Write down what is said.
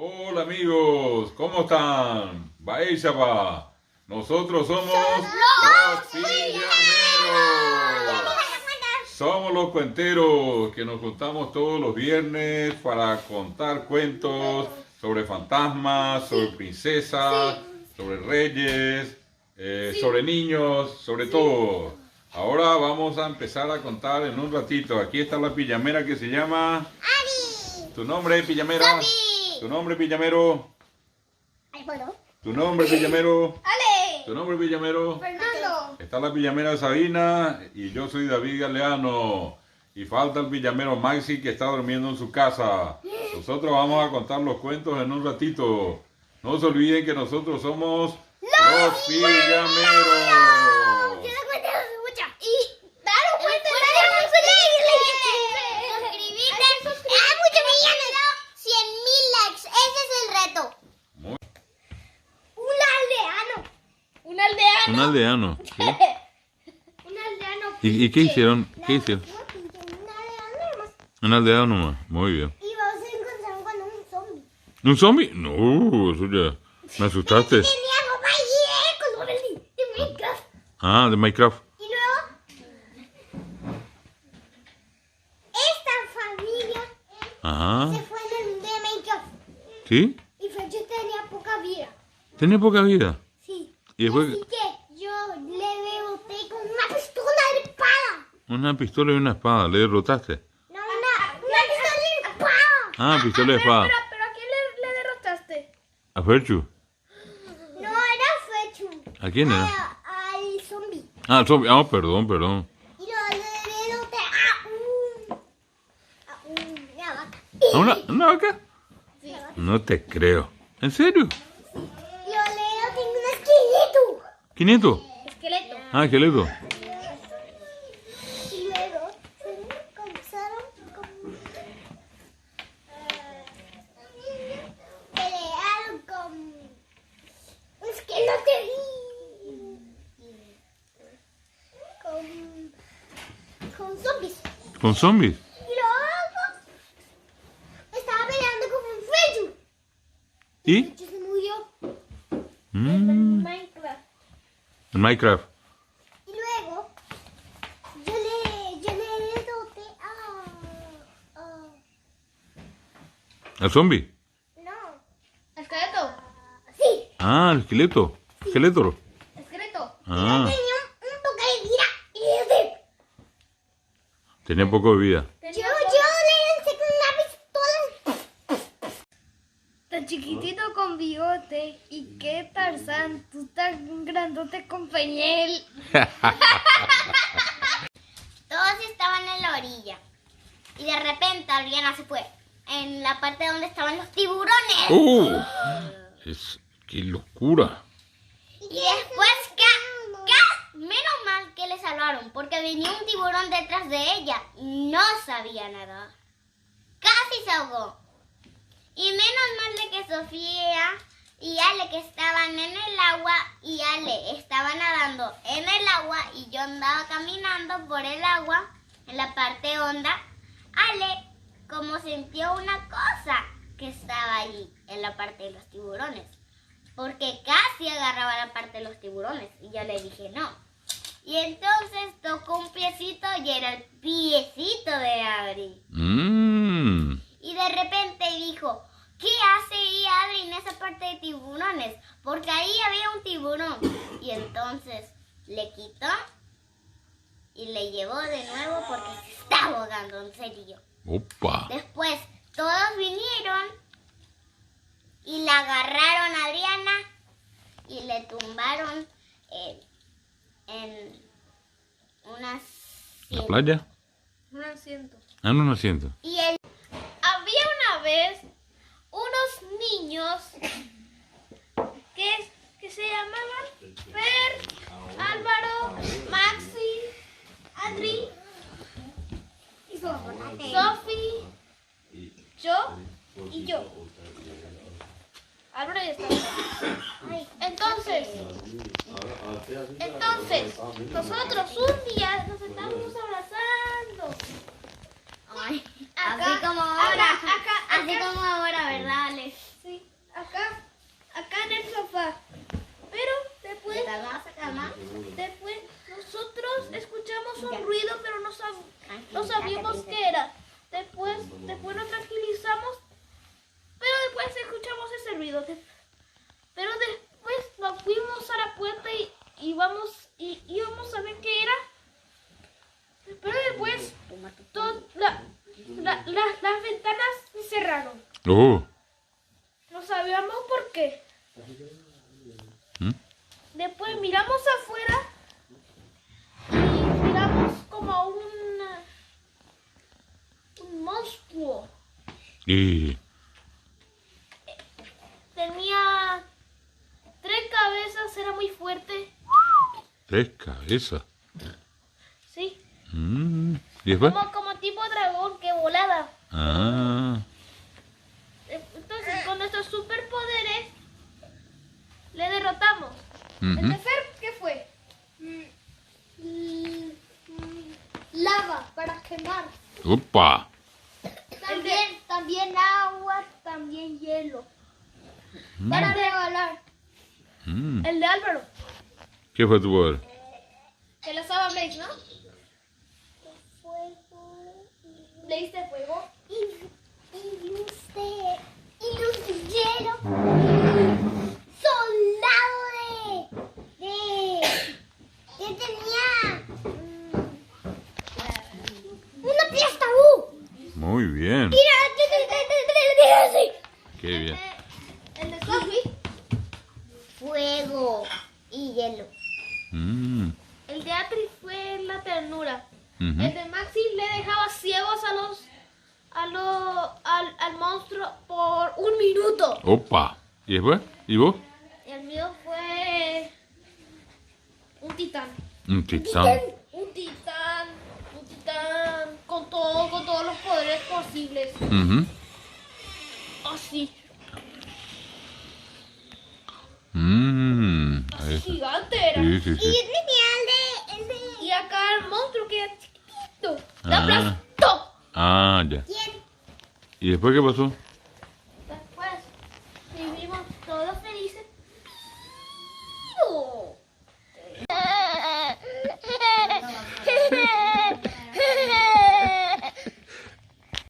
Hola amigos, ¿cómo están? Baishaba. Nosotros somos los pijameros. Somos los cuenteros que nos juntamos todos los viernes para contar cuentos sobre fantasmas, sobre princesas, sobre reyes, sobre niños, sobre todo. Ahora vamos a empezar a contar en un ratito. Aquí está la pijamera que se llama... Ari. ¿Tu nombre, pijamera? Sofi. ¿Tu nombre, pijamero? Alfredo. ¿Tu nombre, pijamero? Ale. ¿Tu nombre, pijamero? Fernando. Está la pijamera Sabina y yo soy David Galeano. Y falta el pijamero Maxi que está durmiendo en su casa. Nosotros vamos a contar los cuentos en un ratito. No se olviden que nosotros somos los pijameros. Un aldeano. ¿Sí? Un aldeano. ¿Y qué hicieron? ¿Qué hicieron? Un aldeano nomás. Muy bien. Y vamos a encontrar con un zombie. ¿Un zombie? No, eso ya... Me asustaste. Tenía ropa y colores de Minecraft. Ah, de Minecraft. Y luego, esta familia Ajá. se fue de Minecraft. ¿Sí? Y Fercho tenía poca vida. Tenía poca vida. Sí. Y después... Así que yo le derroté con una pistola de espada. Una pistola y una espada. ¿Le derrotaste? No, una pistola de espada. Ah, pistola de espada. Pero ¿a quién le derrotaste? ¿A Ferchu? No era Fercho. ¿A quién era? Al zombie. Ah, el zombie. Ah, perdón. Y luego le derroté una vaca. ¿A una vaca? Sí. No te creo. ¿En serio? Y luego le derroté un esqueleto. ¿500? Esqueleto. Ah, esqueleto. Y luego se comenzaron pelearon con un esqueleto con zombies. ¿Con zombies? Y luego estaba peleando con un Ferchu. ¿Y? Ferchu se murió. Minecraft. En Minecraft. Y luego yo le derroté ¿Al zombie? no. Esqueleto. Sí. Ah, el esqueleto. Esqueleto. Esqueleto. Ah, Tenía un toque de vida y de... tenía poco de vida. Yo le lancé con una pistola. Tan chiquitito con bigote. ¿Y qué Tarzán? Tú tan grandote con peñel. Todos estaban en la orilla. Y de repente Adriana se fue. En la parte donde estaban los tiburones. ¡Qué locura! Y después, menos mal que le salvaron. Porque venía un tiburón detrás de ella. Y no sabía nadar. Casi se ahogó. Y menos mal de que Sofía y Ale que estaban en el agua. Y Ale estaba nadando en el agua. Y yo andaba caminando por el agua. En la parte honda. Ale como sintió una cosa que estaba allí. En la parte de los tiburones. Porque casi agarraba la parte de los tiburones. Y yo le dije no. Y entonces tocó un piecito y era el piecito de Adri. Y de repente dijo, ¿qué hace ahí Adri en esa parte de tiburones? Porque ahí había un tiburón. Y entonces le quitó y le llevó de nuevo porque se estaba ahogando, en serio. ¡Opa! Después todos vinieron y la agarraron a Adriana y le tumbaron en unas... ¿La playa? Un asiento. Ah, no, no siento. Y él... Había una vez unos niños que se llamaban Fer, Álvaro, Maxi, Adri, Sofi, yo y yo. Álvaro ya estaba. Entonces, nosotros un día nos estábamos abrazando. Ay, Acá, así como ahora. acá, Así como ahora, ¿verdad, Alex? Sí. Oh. No sabíamos por qué. ¿Mm? Después miramos afuera y miramos como un monstruo. Y Tenía 3 cabezas, era muy fuerte. 3 cabezas. Sí, ¿Y después? como tipo dragón que volaba. Ah. Entonces, con nuestros superpoderes le derrotamos. Ujú. ¿El de Fer qué fue? Lava para quemar. Opa. También agua, también hielo. Para regalar. Mm. El de Álvaro. ¿Qué fue tu poder? Que lo usaba Blaze, ¿no? Fuego. Blaze de fuego. Y luz de hielo. Soldado que tenía una fiesta. Muy bien. Mira, así. Qué bien. El de Sophie. Fuego y hielo. Mm. El de Atri fue la ternura. Ujú. El de Maxi le dejaba ciegos al monstruo por 1 minuto. Opa. ¿Y después? ¿Y vos? El mío fue un titán. Un titán. Un titán con todos los poderes posibles. Ujú. Así, Ahí está. gigante era. Sí, sí, Y sí. yo tenía el de... Y acá el monstruo que era chiquitito. ¡Lo Ah. aplastó! Ah, ya. ¿Quién? ¿Y después qué pasó? Después vivimos todos felices. ¡Piu!